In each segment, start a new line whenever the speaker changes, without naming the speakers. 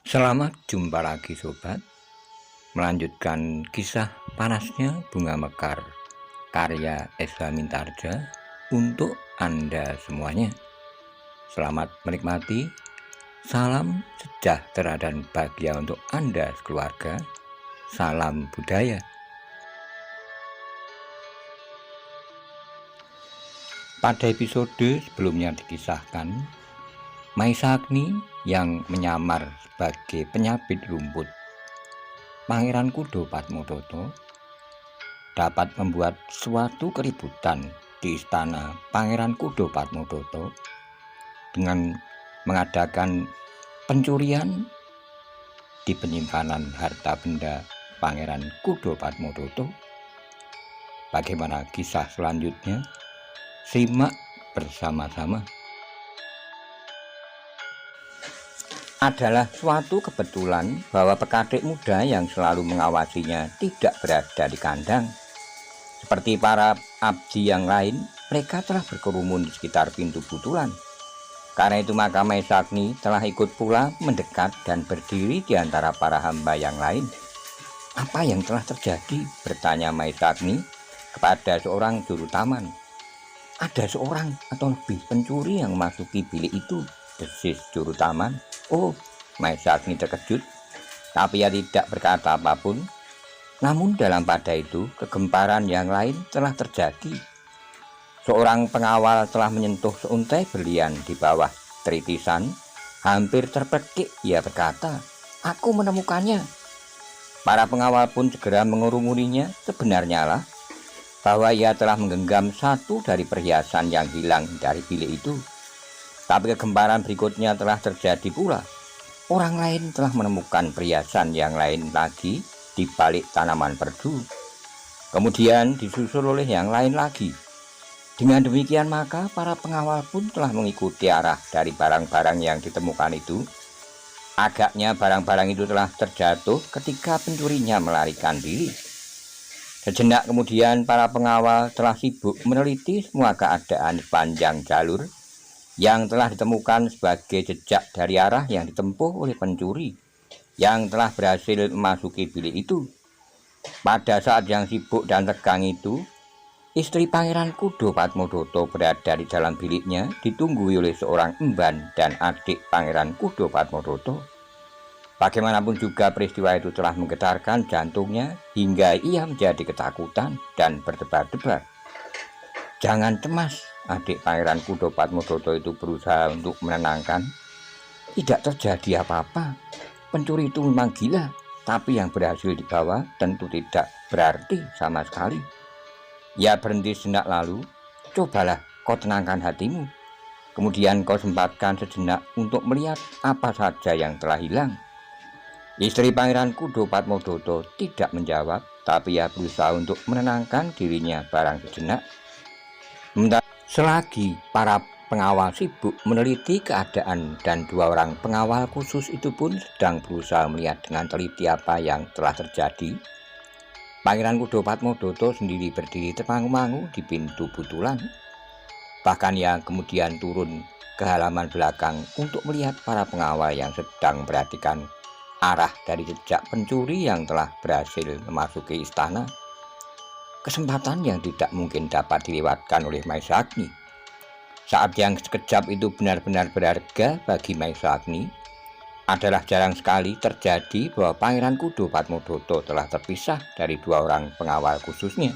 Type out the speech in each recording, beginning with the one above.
Selamat jumpa lagi sobat. Melanjutkan kisah panasnya bunga mekar karya Esa Mintarja untuk Anda semuanya. Selamat menikmati. Salam sejahtera dan bahagia untuk Anda sekeluarga. Salam budaya. Pada episode sebelumnya dikisahkan Maisa Agni yang menyamar sebagai penyabit rumput Pangeran Kudo Padmodoto dapat membuat suatu keributan di istana Pangeran Kudo Padmodoto dengan mengadakan pencurian di penyimpanan harta benda Pangeran Kudo Padmodoto. Bagaimana kisah selanjutnya? Simak bersama-sama. Adalah suatu kebetulan bahwa pekadik muda yang selalu mengawasinya tidak berada di kandang. Seperti para abdi yang lain, mereka telah berkerumun di sekitar pintu butulan. Karena itu maka Maisa Agni telah ikut pula mendekat dan berdiri di antara para hamba yang lain. Apa yang telah terjadi? Bertanya Maisa Agni kepada seorang juru taman. Ada seorang atau lebih pencuri yang memasuki bilik itu, desis juru taman. Oh, Maisa Agni terkejut, tapi ia tidak berkata apapun. Namun dalam pada itu, kegemparan yang lain telah terjadi. Seorang pengawal telah menyentuh seuntai berlian di bawah tritisan. Hampir terpekik ia berkata, "Aku menemukannya." Para pengawal pun segera mengurumuninya. Sebenarnya lah bahwa ia telah menggenggam satu dari perhiasan yang hilang dari bilik itu. Tapi kegemparan berikutnya telah terjadi pula. Orang lain telah menemukan perhiasan yang lain lagi di balik tanaman perdu. Kemudian disusul oleh yang lain lagi. Dengan demikian maka para pengawal pun telah mengikuti arah dari barang-barang yang ditemukan itu. Agaknya barang-barang itu telah terjatuh ketika pencurinya melarikan diri. Sejenak kemudian para pengawal telah sibuk meneliti semua keadaan sepanjang jalur yang telah ditemukan sebagai jejak dari arah yang ditempuh oleh pencuri yang telah berhasil memasuki bilik itu. Pada saat yang sibuk dan tegang itu, istri Pangeran Kudo Padmodoto berada di dalam biliknya, ditunggu oleh seorang emban dan adik Pangeran Kudo Padmodoto. Bagaimanapun juga peristiwa itu telah menggetarkan jantungnya hingga ia menjadi ketakutan dan berdebar-debar. "Jangan cemas," adik Pangeran Kudo Padmodoto itu berusaha untuk menenangkan. "Tidak terjadi apa-apa. Pencuri itu memang gila, tapi yang berhasil dibawa tentu tidak berarti sama sekali." Ia berhenti sejenak lalu. "Cobalah kau tenangkan hatimu. Kemudian kau sempatkan sejenak untuk melihat apa saja yang telah hilang." Istri Pangeran Kudo Padmodoto tidak menjawab, tapi ia berusaha untuk menenangkan dirinya barang sejenak. Selagi para pengawal sibuk meneliti keadaan dan dua orang pengawal khusus itu pun sedang berusaha melihat dengan teliti apa yang telah terjadi, Pangeran Kudo Padmodoto sendiri berdiri termangu-mangu di pintu butulan. Bahkan ia kemudian turun ke halaman belakang untuk melihat para pengawal yang sedang memperhatikan arah dari jejak pencuri yang telah berhasil memasuki istana. Kesempatan yang tidak mungkin dapat dilewatkan oleh Maisa Agni. Saat yang sekejap itu benar-benar berharga bagi Maisa Agni. Adalah jarang sekali terjadi bahwa Pangeran Kudo Padmodoto telah terpisah dari dua orang pengawal khususnya.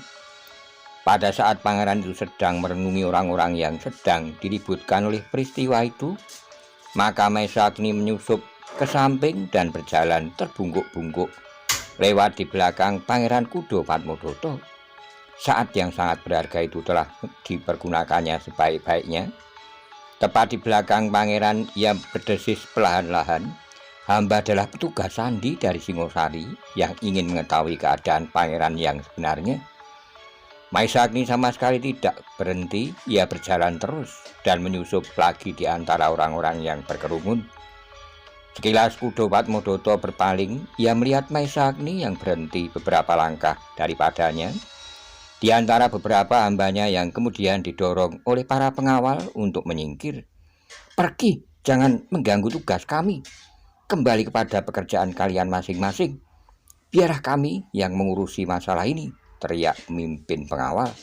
Pada saat pangeran itu sedang merenungi orang-orang yang sedang diributkan oleh peristiwa itu, maka Maisa Agni menyusup ke samping dan berjalan terbungkuk-bungkuk lewat di belakang Pangeran Kudo Padmodoto. Saat yang sangat berharga itu telah dipergunakannya sebaik-baiknya. Tepat di belakang pangeran ia berdesis perlahan-lahan. Hamba adalah petugas sandi dari Singosari yang ingin mengetahui keadaan pangeran yang sebenarnya. Maisagni sama sekali tidak berhenti, ia berjalan terus dan menyusup lagi di antara orang-orang yang berkerumun. Sekilas Kudo Padmodoto berpaling, ia melihat Maisagni yang berhenti beberapa langkah daripadanya. Di antara beberapa hambanya yang kemudian didorong oleh para pengawal untuk menyingkir. "Pergi, jangan mengganggu tugas kami. Kembali kepada pekerjaan kalian masing-masing. Biarlah kami yang mengurusi masalah ini," teriak pemimpin pengawal.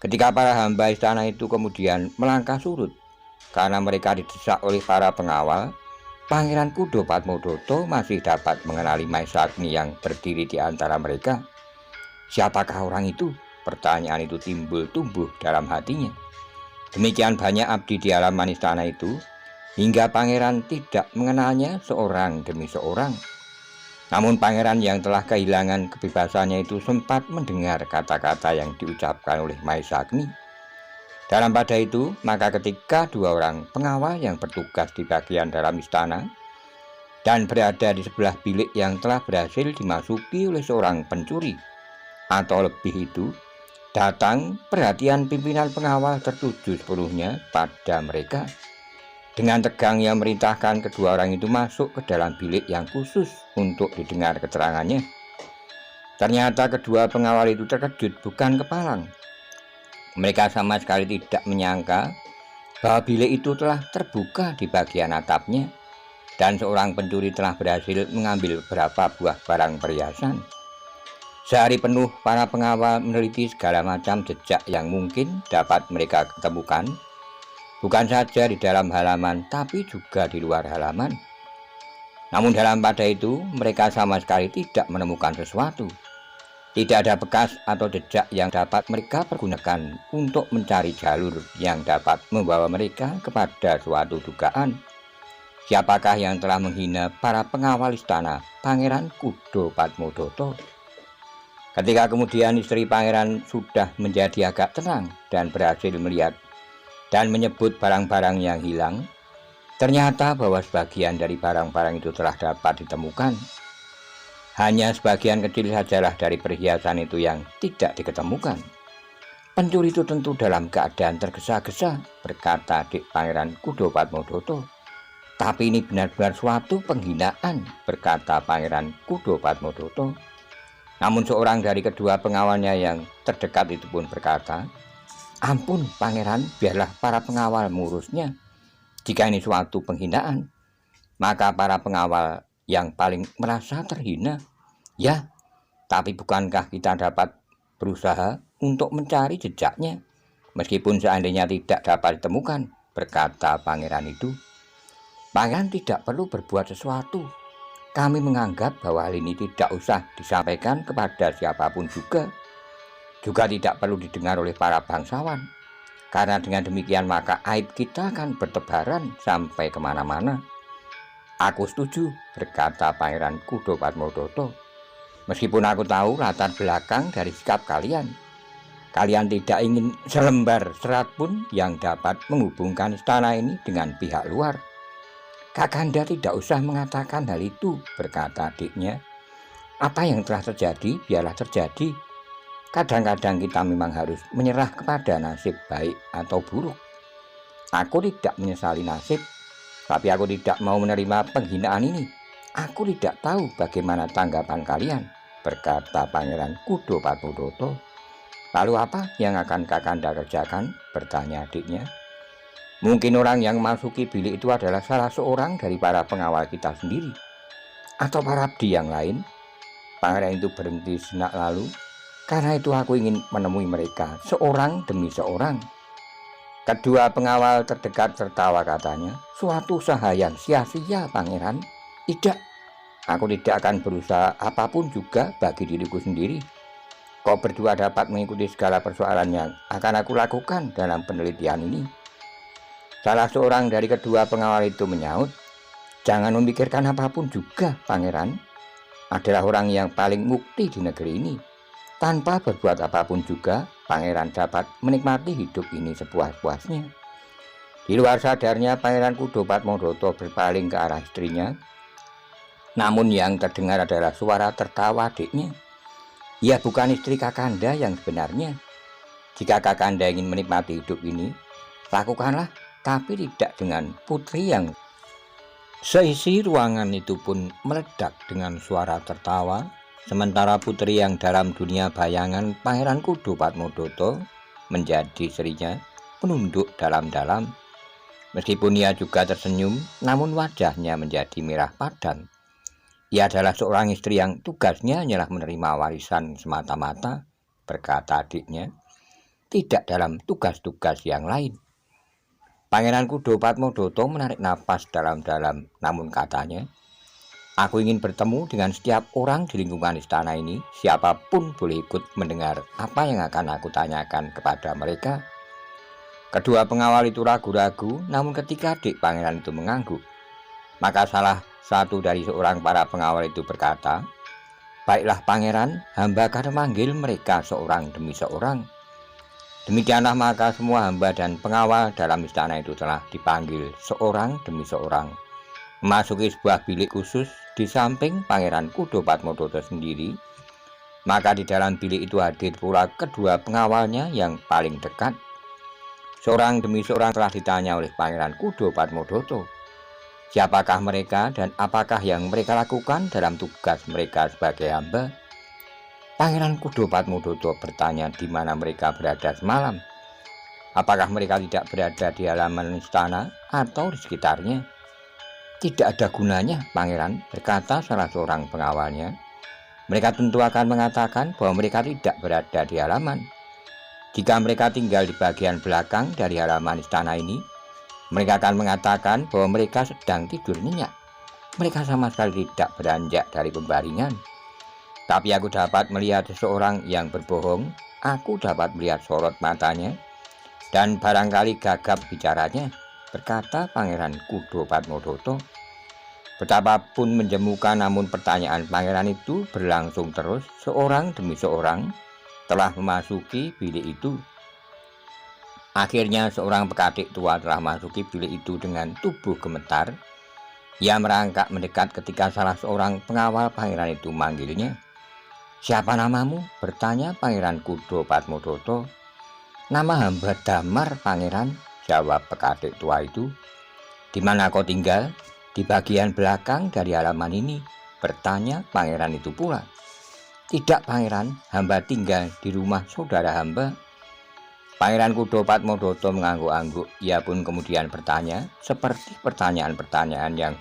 Ketika para hamba istana itu kemudian melangkah surut karena mereka didesak oleh para pengawal, Pangeran Kudo Padmodoto masih dapat mengenali Maisagni yang berdiri di antara mereka. Siapakah orang itu? Pertanyaan itu timbul tumbuh dalam hatinya. Demikian banyak abdi di halaman istana itu, hingga pangeran tidak mengenalnya seorang demi seorang. Namun pangeran yang telah kehilangan kebebasannya itu sempat mendengar kata-kata yang diucapkan oleh Maisagni. Dalam pada itu, maka ketika dua orang pengawal yang bertugas di bagian dalam istana dan berada di sebelah bilik yang telah berhasil dimasuki oleh seorang pencuri, atau lebih itu, datang, perhatian pimpinan pengawal tertuju sepenuhnya pada mereka. Dengan tegang ia merintahkan kedua orang itu masuk ke dalam bilik yang khusus untuk didengar keterangannya. Ternyata kedua pengawal itu terkejut bukan kepalang. Mereka sama sekali tidak menyangka bahwa bilik itu telah terbuka di bagian atapnya dan seorang pencuri telah berhasil mengambil beberapa buah barang perhiasan. Sehari penuh para pengawal meneliti segala macam jejak yang mungkin dapat mereka ketemukan, bukan saja di dalam halaman tapi juga di luar halaman. Namun dalam pada itu mereka sama sekali tidak menemukan sesuatu. Tidak ada bekas atau jejak yang dapat mereka pergunakan untuk mencari jalur yang dapat membawa mereka kepada suatu dugaan. Siapakah yang telah menghina para pengawal istana Pangeran Kudo Padmodoto? Ketika kemudian istri pangeran sudah menjadi agak tenang dan berhasil melihat dan menyebut barang-barang yang hilang, ternyata bahwa sebagian dari barang-barang itu telah dapat ditemukan. Hanya sebagian kecil sajalah dari perhiasan itu yang tidak diketemukan. "Pencuri itu tentu dalam keadaan tergesa-gesa," berkata adik Pangeran Kudo Padmodoto. "Tapi ini benar-benar suatu penghinaan," berkata Pangeran Kudo Padmodoto. Namun seorang dari kedua pengawalnya yang terdekat itu pun berkata, "Ampun pangeran, biarlah para pengawal mengurusnya. Jika ini suatu penghinaan, maka para pengawal yang paling merasa terhina. Ya, tapi bukankah kita dapat berusaha untuk mencari jejaknya, meskipun seandainya tidak dapat ditemukan?" berkata pangeran itu. "Pangeran tidak perlu berbuat sesuatu. Kami menganggap bahwa hal ini tidak usah disampaikan kepada siapapun juga tidak perlu didengar oleh para bangsawan. Karena dengan demikian maka aib kita akan bertebaran sampai kemana-mana." "Aku setuju," berkata Pangeran Kudo Padmodoto. "Meskipun aku tahu latar belakang dari sikap kalian. Kalian tidak ingin selembar serat pun yang dapat menghubungkan istana ini dengan pihak luar. Kakanda tidak usah mengatakan hal itu," berkata adiknya. "Apa yang telah terjadi, biarlah terjadi. Kadang-kadang kita memang harus menyerah kepada nasib baik atau buruk. Aku tidak menyesali nasib, tapi aku tidak mau menerima penghinaan ini. Aku tidak tahu bagaimana tanggapan kalian," berkata Pangeran Kudo Padmodoto. "Lalu apa yang akan Kakanda kerjakan?" bertanya adiknya. "Mungkin orang yang memasuki bilik itu adalah salah seorang dari para pengawal kita sendiri, atau para abdi yang lain." Pangeran itu berhenti sejenak lalu. "Karena itu aku ingin menemui mereka seorang demi seorang." Kedua pengawal terdekat tertawa katanya, "Suatu usaha yang sia-sia pangeran. Tidak, aku tidak akan berusaha apapun juga bagi diriku sendiri. Kau berdua dapat mengikuti segala persoalan yang akan aku lakukan dalam penelitian ini." Salah seorang dari kedua pengawal itu menyaut, "Jangan memikirkan apapun juga pangeran. Adalah orang yang paling mukti di negeri ini. Tanpa berbuat apapun juga, pangeran dapat menikmati hidup ini sepuas-puasnya." Di luar sadarnya, Pangeran Kudo Padmodoto berpaling ke arah istrinya. Namun yang terdengar adalah suara tertawa adiknya. Ia bukan istri Kakanda yang sebenarnya. Jika Kakanda ingin menikmati hidup ini, lakukanlah, tapi tidak dengan putri yang... Seisi ruangan itu pun meledak dengan suara tertawa, sementara putri yang dalam dunia bayangan Pangeran Kudo Padmodoto menjadi serinya menunduk dalam-dalam. Meskipun ia juga tersenyum, namun wajahnya menjadi merah padam. Ia adalah seorang istri yang tugasnya hanyalah menerima warisan semata-mata, berkata adiknya, tidak dalam tugas-tugas yang lain. Pangeran Kudo Padmodoto menarik napas dalam-dalam, namun katanya, aku ingin bertemu dengan setiap orang di lingkungan istana ini, siapapun boleh ikut mendengar apa yang akan aku tanyakan kepada mereka. Kedua pengawal itu ragu-ragu, namun ketika adik pangeran itu mengangguk, maka salah satu dari seorang para pengawal itu berkata, baiklah pangeran, hamba akan memanggil mereka seorang demi seorang. Demikianlah maka semua hamba dan pengawal dalam istana itu telah dipanggil seorang demi seorang, memasuki sebuah bilik khusus di samping Pangeran Kudo Padmodoto sendiri. Maka di dalam bilik itu hadir pula kedua pengawalnya yang paling dekat. Seorang demi seorang telah ditanya oleh Pangeran Kudo Padmodoto, siapakah mereka dan apakah yang mereka lakukan dalam tugas mereka sebagai hamba. Pangeran Kudo Padmodoto bertanya di mana mereka berada semalam. Apakah mereka tidak berada di halaman istana atau di sekitarnya? Tidak ada gunanya, Pangeran, berkata salah seorang pengawalnya. Mereka tentu akan mengatakan bahwa mereka tidak berada di halaman. Jika mereka tinggal di bagian belakang dari halaman istana ini, mereka akan mengatakan bahwa mereka sedang tidur nyenyak. Mereka sama sekali tidak beranjak dari pembaringan. Tapi aku dapat melihat seseorang yang berbohong, aku dapat melihat sorot matanya, dan barangkali gagap bicaranya, berkata Pangeran Kudo Padmodoto. Betapapun menjemukan, namun pertanyaan pangeran itu berlangsung terus, seorang demi seorang telah memasuki bilik itu. Akhirnya seorang pekatik tua telah memasuki bilik itu dengan tubuh gemetar. Ia merangkak mendekat ketika salah seorang pengawal pangeran itu manggilnya. Siapa namamu? Bertanya Pangeran Kudo Padmodoto. Nama hamba Damar, Pangeran, jawab pekatik tua itu. Di mana kau tinggal? Di bagian belakang dari halaman ini, bertanya pangeran itu pula. Tidak Pangeran, hamba tinggal di rumah saudara hamba. Pangeran Kudo Padmodoto mengangguk-angguk. Ia pun kemudian bertanya, seperti pertanyaan-pertanyaan yang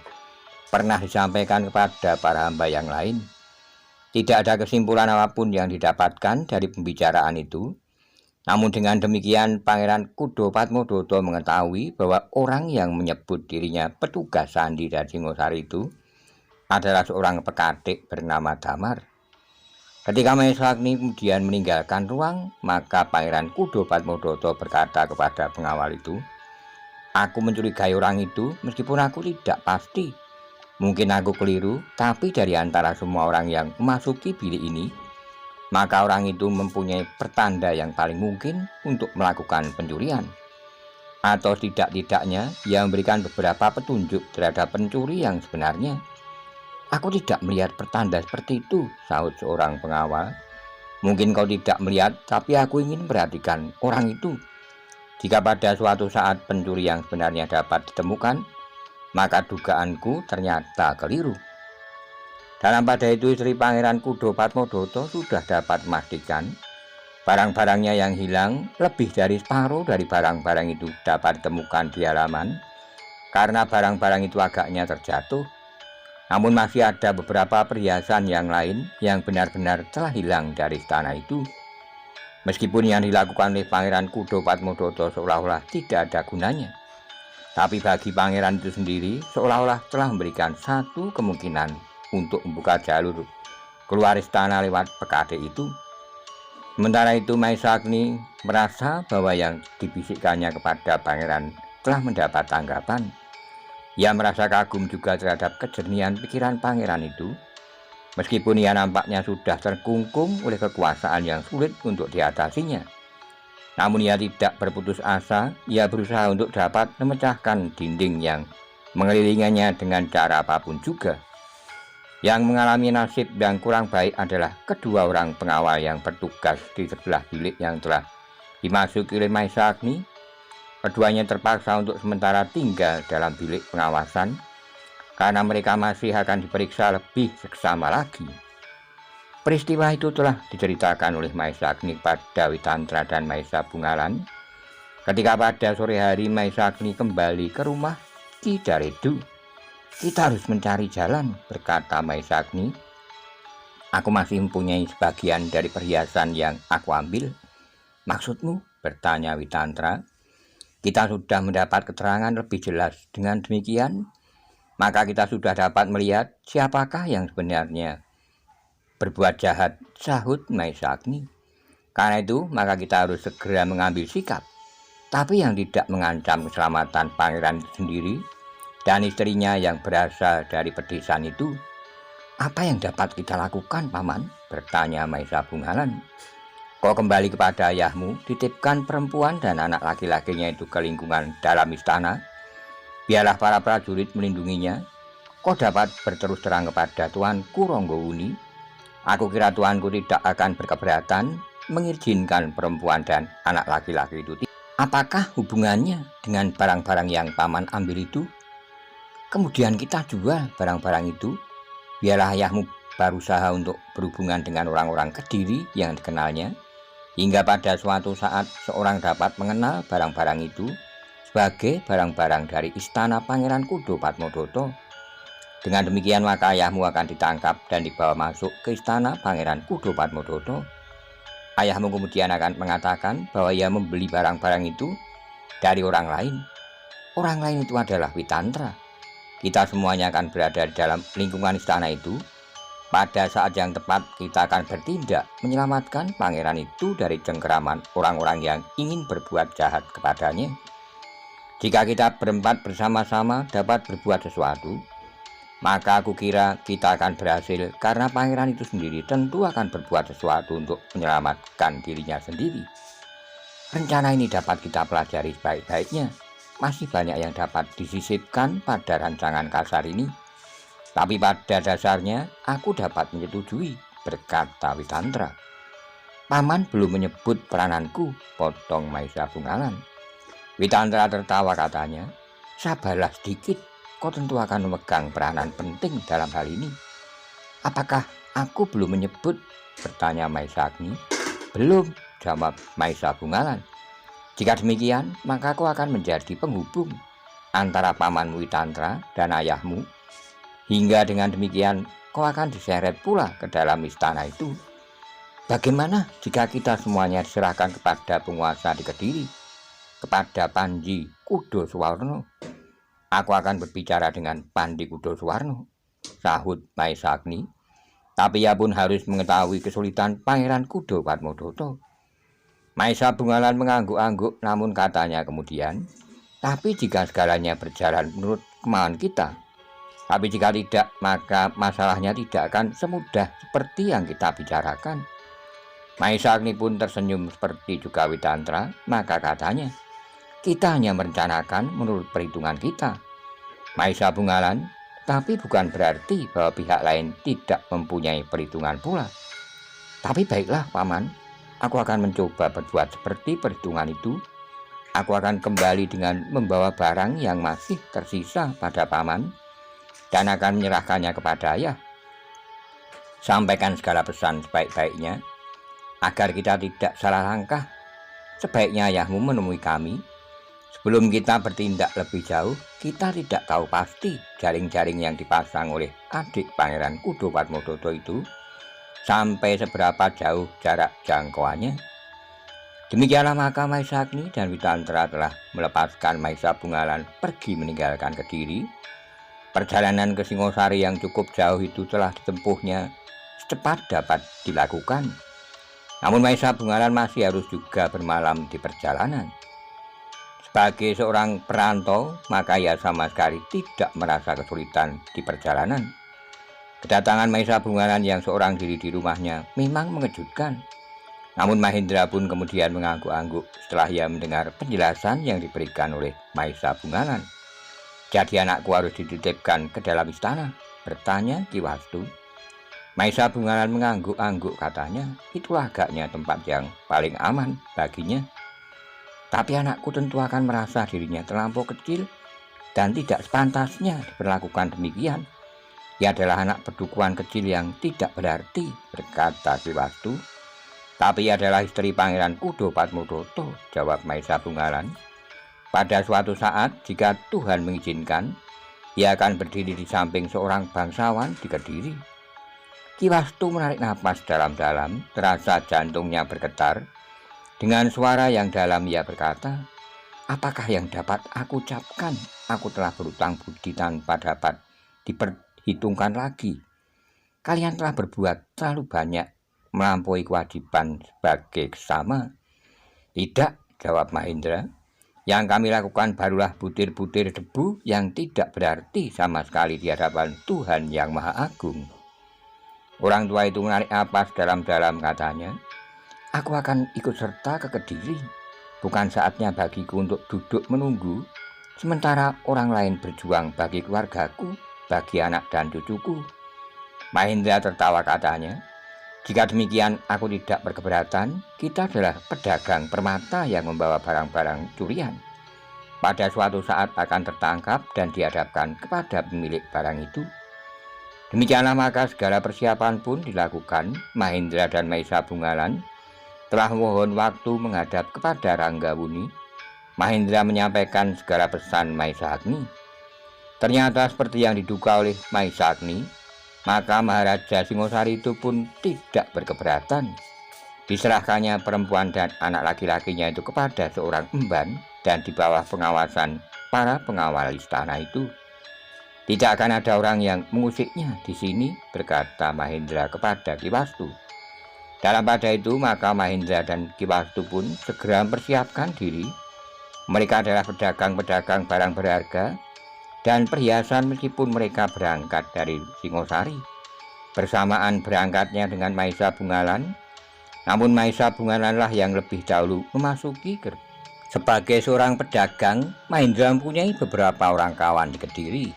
pernah disampaikan kepada para hamba yang lain. Tidak ada kesimpulan apapun yang didapatkan dari pembicaraan itu. Namun dengan demikian Pangeran Kudo Padmodoto mengetahui bahwa orang yang menyebut dirinya petugas sandi dari Singosari itu adalah seorang pekatik bernama Damar. Ketika Maesagni kemudian meninggalkan ruang, maka Pangeran Kudo Padmodoto berkata kepada pengawal itu, aku mencurigai orang itu meskipun aku tidak pasti. Mungkin aku keliru, tapi dari antara semua orang yang memasuki bilik ini, maka orang itu mempunyai pertanda yang paling mungkin untuk melakukan pencurian. Atau tidak-tidaknya ia memberikan beberapa petunjuk terhadap pencuri yang sebenarnya. Aku tidak melihat pertanda seperti itu, sahut seorang pengawal. Mungkin kau tidak melihat, tapi aku ingin memperhatikan orang itu. Jika pada suatu saat pencuri yang sebenarnya dapat ditemukan, maka dugaanku ternyata keliru. Dalam pada itu istri Pangeran Kudo Padmodoto sudah dapat memastikan barang-barangnya yang hilang lebih dari separuh dari barang-barang itu dapat ditemukan di halaman karena barang-barang itu agaknya terjatuh. Namun masih ada beberapa perhiasan yang lain yang benar-benar telah hilang dari istana itu. Meskipun yang dilakukan oleh Pangeran Kudo Padmodoto seolah-olah tidak ada gunanya, tapi bagi pangeran itu sendiri seolah-olah telah memberikan satu kemungkinan untuk membuka jalur keluar istana lewat pekatik itu. Sementara itu Maesagni merasa bahwa yang dibisikkannya kepada pangeran telah mendapat tanggapan. Ia merasa kagum juga terhadap kejernihan pikiran pangeran itu. Meskipun ia nampaknya sudah terkungkung oleh kekuasaan yang sulit untuk diatasinya, namun ia tidak berputus asa. Ia berusaha untuk dapat memecahkan dinding yang mengelilinginya dengan cara apapun juga. Yang mengalami nasib yang kurang baik adalah kedua orang pengawal yang bertugas di sebelah bilik yang telah dimasuki oleh Maisa Agni. Keduanya terpaksa untuk sementara tinggal dalam bilik pengawasan karena mereka masih akan diperiksa lebih seksama lagi. Peristiwa itu telah diceritakan oleh Maisa Agni pada Witantra dan Maisa Bungalan ketika pada sore hari Maisa Agni kembali ke rumah Ki Daredu. "Kita harus mencari jalan," berkata Maisa Agni. "Aku masih mempunyai sebagian dari perhiasan yang aku ambil." "Maksudmu?" bertanya Witantra. "Kita sudah mendapat keterangan lebih jelas. Dengan demikian, maka kita sudah dapat melihat siapakah yang sebenarnya berbuat jahat," sahut Maisa Agni. "Karena itu, maka kita harus segera mengambil sikap, tapi yang tidak mengancam keselamatan pangeran itu sendiri dan istrinya yang berasal dari pedesaan itu." "Apa yang dapat kita lakukan, Paman?" bertanya Maisa Bungalan. "Kau kembali kepada ayahmu, titipkan perempuan dan anak laki-lakinya itu ke lingkungan dalam istana. Biarlah para prajurit melindunginya. Kau dapat berterus terang kepada Tuanku Ronggowuni. Aku kira Tuanku tidak akan berkeberatan mengizinkan perempuan dan anak laki-laki itu. Apakah hubungannya dengan barang-barang yang Paman ambil itu? Kemudian kita jual barang-barang itu. Biarlah ayahmu berusaha untuk berhubungan dengan orang-orang Kediri yang dikenalnya, hingga pada suatu saat seorang dapat mengenal barang-barang itu sebagai barang-barang dari istana Pangeran Kudo Padmodoto. Dengan demikian maka ayahmu akan ditangkap dan dibawa masuk ke istana Pangeran Kudo Padmodoto. Ayahmu kemudian akan mengatakan bahwa ia membeli barang-barang itu dari orang lain. Orang lain itu adalah Witantra. Kita semuanya akan berada di dalam lingkungan istana itu. Pada saat yang tepat kita akan bertindak menyelamatkan pangeran itu dari cengkeraman orang-orang yang ingin berbuat jahat kepadanya. Jika kita berempat bersama-sama dapat berbuat sesuatu, maka aku kira kita akan berhasil, karena pangeran itu sendiri tentu akan berbuat sesuatu untuk menyelamatkan dirinya sendiri. Rencana ini dapat kita pelajari sebaik-baiknya. Masih banyak yang dapat disisipkan pada rancangan kasar ini, tapi pada dasarnya aku dapat menyetujui, berkata Witantra. "Paman belum menyebut perananku," potong Maisa Bungalan. Witantra tertawa, katanya, "Sabarlah sedikit, kau tentu akan memegang peranan penting dalam hal ini." "Apakah aku belum menyebut?" bertanya Maisa Agni. "Belum," jawab Maisa Bungalan. "Jika demikian, maka kau akan menjadi penghubung antara pamanmu Witantra dan ayahmu, hingga dengan demikian kau akan diseret pula ke dalam istana itu. Bagaimana jika kita semuanya diserahkan kepada penguasa di Kediri, kepada Panji Kudo Suwarno?" "Aku akan berbicara dengan Pandi Kudo Suwarno," sahut Maisa Agni. "Tapi ia pun harus mengetahui kesulitan Pangeran Kudo Padmodoto." Maisa Bungalan mengangguk-angguk, namun katanya kemudian, "Tapi jika segalanya berjalan menurut kemauan kita, tapi jika tidak, maka masalahnya tidak akan semudah seperti yang kita bicarakan." Maisa Agni pun tersenyum seperti juga Witantra, maka katanya, "Kita hanya merencanakan menurut perhitungan kita, Maisa Bungalan, tapi bukan berarti bahwa pihak lain tidak mempunyai perhitungan pula. Tapi baiklah, Paman. Aku akan mencoba berbuat seperti perhitungan itu. Aku akan kembali dengan membawa barang yang masih tersisa pada Paman dan akan menyerahkannya kepada ayah. Sampaikan segala pesan sebaik-baiknya agar kita tidak salah langkah. Sebaiknya ayahmu menemui kami. Sebelum kita bertindak lebih jauh, kita tidak tahu pasti jaring-jaring yang dipasang oleh adik Pangeran Kudo Padmodoto itu sampai seberapa jauh jarak jangkauannya." Demikianlah maka Maisa Agni dan Witantra telah melepaskan Maisa Bungalan pergi meninggalkan Kediri. Perjalanan ke Singosari yang cukup jauh itu telah ditempuhnya secepat dapat dilakukan. Namun Maisa Bungalan masih harus juga bermalam di perjalanan. Sebagai seorang perantau, maka ia sama sekali tidak merasa kesulitan di perjalanan. Kedatangan Maisa Bungalan yang seorang diri di rumahnya memang mengejutkan. Namun Mahendra pun kemudian mengangguk-angguk setelah ia mendengar penjelasan yang diberikan oleh Maisa Bungalan. "Jadi anakku harus dititipkan ke dalam istana," bertanya Ki Wastu. Maisa Bungalan mengangguk-angguk, katanya, itulah agaknya tempat yang paling aman baginya. Tapi anakku tentu akan merasa dirinya terlampau kecil dan tidak sepantasnya diperlakukan demikian. Ia adalah anak pedukuhan kecil yang tidak berarti, berkata Ki Wastu. Tapi ia adalah istri Pangeran Kudo Padmodoto, jawab Maisa Bungalan. Pada suatu saat, jika Tuhan mengizinkan, ia akan berdiri di samping seorang bangsawan di Kediri. Ki Wastu menarik napas dalam-dalam, terasa jantungnya bergetar. Dengan suara yang dalam ia berkata, apakah yang dapat aku ucapkan? Aku telah berutang budi tanpa dapat diperhitungkan lagi. Kalian telah berbuat terlalu banyak, melampaui kewajiban sebagai sesama. Tidak, jawab Mahendra. Yang kami lakukan barulah butir-butir debu yang tidak berarti sama sekali di hadapan Tuhan yang Maha Agung. Orang tua itu menarik napas dalam-dalam, katanya, aku akan ikut serta ke Kediri. Bukan saatnya bagiku untuk duduk menunggu, sementara orang lain berjuang bagi keluargaku, bagi anak dan cucuku. Mahendra tertawa, katanya, jika demikian aku tidak berkeberatan. Kita adalah pedagang permata yang membawa barang-barang curian. Pada suatu saat akan tertangkap dan dihadapkan kepada pemilik barang itu. Demikianlah maka segala persiapan pun dilakukan. Mahendra dan Maisa Bungalan telah mohon waktu menghadap kepada Ranggawuni. Mahendra menyampaikan segala pesan Maisa Agni. Ternyata seperti yang diduga oleh Maisa Agni, maka Maharaja Singosari itu pun tidak berkeberatan. Diserahkannya perempuan dan anak laki-lakinya itu kepada seorang emban dan di bawah pengawasan para pengawal istana itu. Tidak akan ada orang yang mengusiknya di sini, berkata Mahendra kepada Ki Wastu. Dalam pada itu maka Mahendra dan Ki Wastu pun segera mempersiapkan diri. Mereka adalah pedagang-pedagang barang berharga dan perhiasan meskipun mereka berangkat dari Singosari. Bersamaan berangkatnya dengan Maisa Bungalan, namun Maisa Bungalanlah yang lebih dahulu memasuki gerbang. Sebagai seorang pedagang, Mahendra mempunyai beberapa orang kawan di Kediri.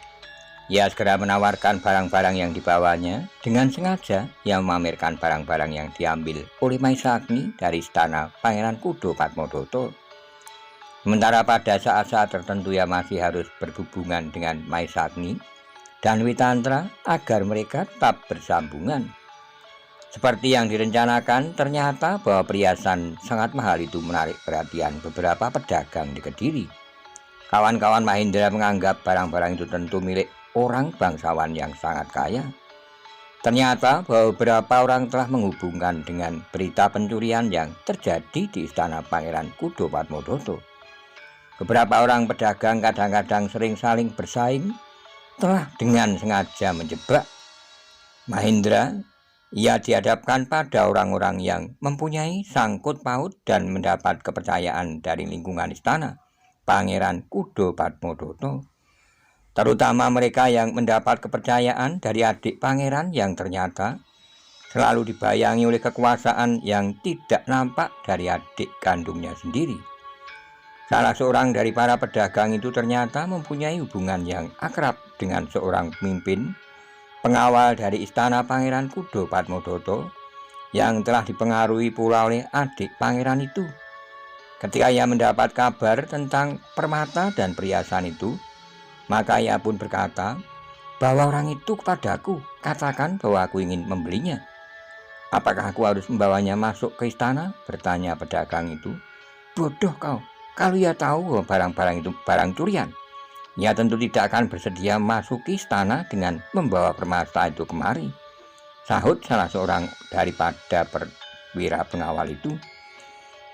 Ia segera menawarkan barang-barang yang dibawanya. Dengan sengaja ia memamerkan barang-barang yang diambil oleh Maisa Agni dari istana Pangeran Kudo Padmodoto. Sementara pada saat-saat tertentu ia masih harus berhubungan dengan Maisa Agni dan Witantra agar mereka tetap bersambungan. Seperti yang direncanakan, ternyata bahwa perhiasan sangat mahal itu menarik perhatian beberapa pedagang di Kediri. Kawan-kawan Mahendra menganggap barang-barang itu tentu milik orang bangsawan yang sangat kaya. Ternyata bahwa beberapa orang telah menghubungkan dengan berita pencurian yang terjadi di istana Pangeran Kudo Padmodoto. Beberapa orang pedagang kadang-kadang sering saling bersaing, telah dengan sengaja menjebak Mahendra. Ia dihadapkan pada orang-orang yang mempunyai sangkut paut dan mendapat kepercayaan dari lingkungan istana Pangeran Kudo Padmodoto. Terutama mereka yang mendapat kepercayaan dari adik pangeran yang ternyata selalu dibayangi oleh kekuasaan yang tidak nampak dari adik kandungnya sendiri. Salah seorang dari para pedagang itu ternyata mempunyai hubungan yang akrab dengan seorang pemimpin pengawal dari istana Pangeran Kudo Padmodoto yang telah dipengaruhi pula oleh adik pangeran itu. Ketika ia mendapat kabar tentang permata dan perhiasan itu, maka ia pun berkata, "Bawa orang itu kepadaku, katakan bahwa aku ingin membelinya." "Apakah aku harus membawanya masuk ke istana?" bertanya pedagang itu. "Bodoh kau, kalau ia tahu bahwa barang-barang itu barang curian, ia tentu tidak akan bersedia masuk ke istana dengan membawa permata itu kemari," sahut salah seorang daripada perwira pengawal itu.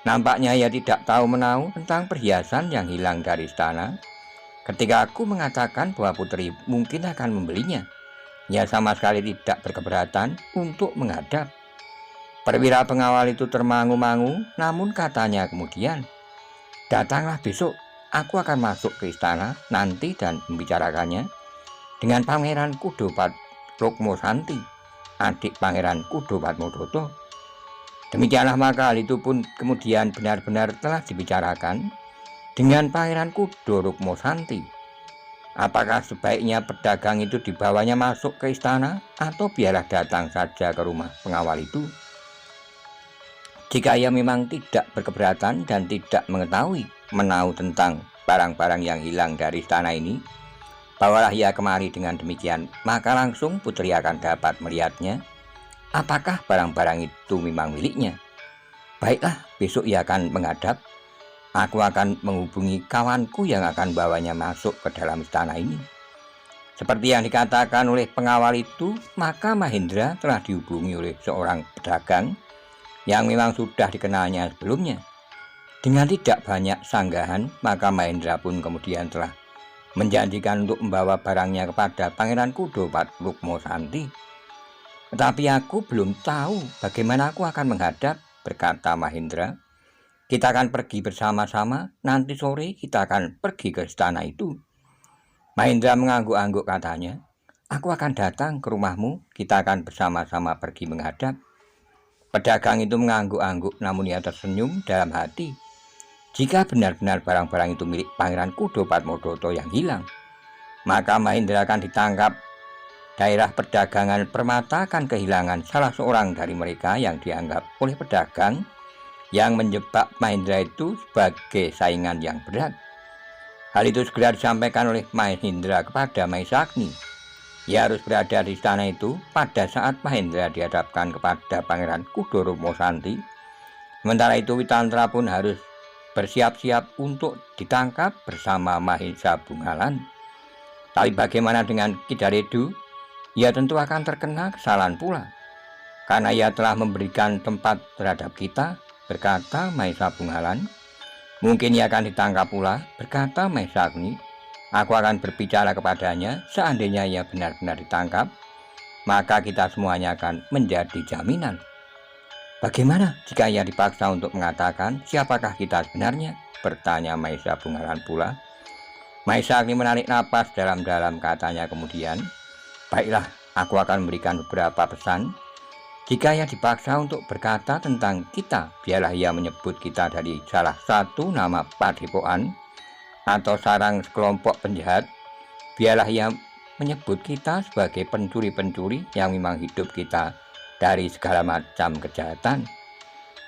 "Nampaknya ia tidak tahu menahu tentang perhiasan yang hilang dari istana. Ketika aku mengatakan bahwa putri mungkin akan membelinya, ia sama sekali tidak berkeberatan untuk menghadap." Perwira pengawal itu termangu-mangu, namun katanya kemudian, "Datanglah besok, aku akan masuk ke istana nanti dan membicarakannya dengan Pangeran Kudo Rukmosanti, adik Pangeran Kudo Padmodoto." Demikianlah maka hal itu pun kemudian benar-benar telah dibicarakan dengan Pangeran Kudo Rukmosanti. Apakah sebaiknya pedagang itu dibawanya masuk ke istana atau biarlah datang saja ke rumah pengawal itu? Jika ia memang tidak berkeberatan dan tidak mengetahui menahu tentang barang-barang yang hilang dari istana ini, bawalah ia kemari. Dengan demikian, maka langsung putri akan dapat melihatnya, apakah barang-barang itu memang miliknya. Baiklah, besok ia akan menghadap. Aku akan menghubungi kawanku yang akan bawanya masuk ke dalam istana ini. Seperti yang dikatakan oleh pengawal itu, maka Mahendra telah dihubungi oleh seorang pedagang yang memang sudah dikenalnya sebelumnya. Dengan tidak banyak sanggahan, maka Mahendra pun kemudian telah menjanjikan untuk membawa barangnya kepada Pangeran Kudopat Rukmasanti. Tetapi aku belum tahu bagaimana aku akan menghadap, berkata Mahendra. Kita akan pergi bersama-sama, nanti sore kita akan pergi ke istana itu. Mahendra mengangguk-angguk, katanya, aku akan datang ke rumahmu, kita akan bersama-sama pergi menghadap. Pedagang itu mengangguk-angguk, namun ia tersenyum dalam hati. Jika benar-benar barang-barang itu milik Pangeran Kudopatmodoto yang hilang, maka Mahendra akan ditangkap. Daerah perdagangan permata akan kehilangan salah seorang dari mereka yang dianggap oleh pedagang yang menjebak Mahendra itu sebagai saingan yang berat. Hal itu segera disampaikan oleh Mahendra kepada Mahisagni. Ia harus berada di istana itu pada saat Mahendra dihadapkan kepada Pangeran Kudo Rukmasanti. Sementara itu Witantra pun harus bersiap-siap untuk ditangkap bersama Mahesa Bungalan. Tapi bagaimana dengan Kidaredu? Ia tentu akan terkena kesalahan pula, karena ia telah memberikan tempat terhadap kita, berkata Mahesa Bungalan. Mungkin ia akan ditangkap pula, berkata Mahisagni. Aku akan berbicara kepadanya. Seandainya ia benar-benar ditangkap, maka kita semuanya akan menjadi jaminan. Bagaimana jika ia dipaksa untuk mengatakan siapakah kita sebenarnya? Bertanya Mahesa Bungalan pula. Mahisagni menarik napas dalam-dalam, katanya kemudian, baiklah, aku akan memberikan beberapa pesan. Jika ia dipaksa untuk berkata tentang kita, biarlah ia menyebut kita dari salah satu nama padepokan atau sarang sekelompok penjahat. Biarlah ia menyebut kita sebagai pencuri-pencuri yang memang hidup kita dari segala macam kejahatan.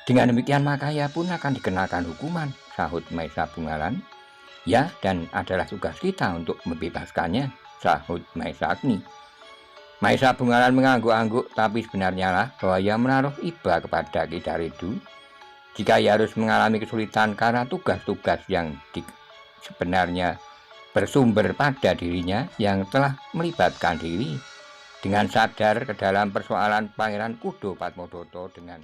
Dengan demikian maka ia pun akan dikenakan hukuman, sahut Mahesa Bungalan. Ya, dan adalah tugas kita untuk membebaskannya, sahut Mahisagni. Mahesa Bungalan mengangguk-angguk, tapi sebenarnya lah bahwa ia menaruh iba kepada Kidaredu jika ia harus mengalami kesulitan karena tugas-tugas yang sebenarnya bersumber pada dirinya yang telah melibatkan diri dengan sadar ke dalam persoalan Pangeran Kudopatmodoto dengan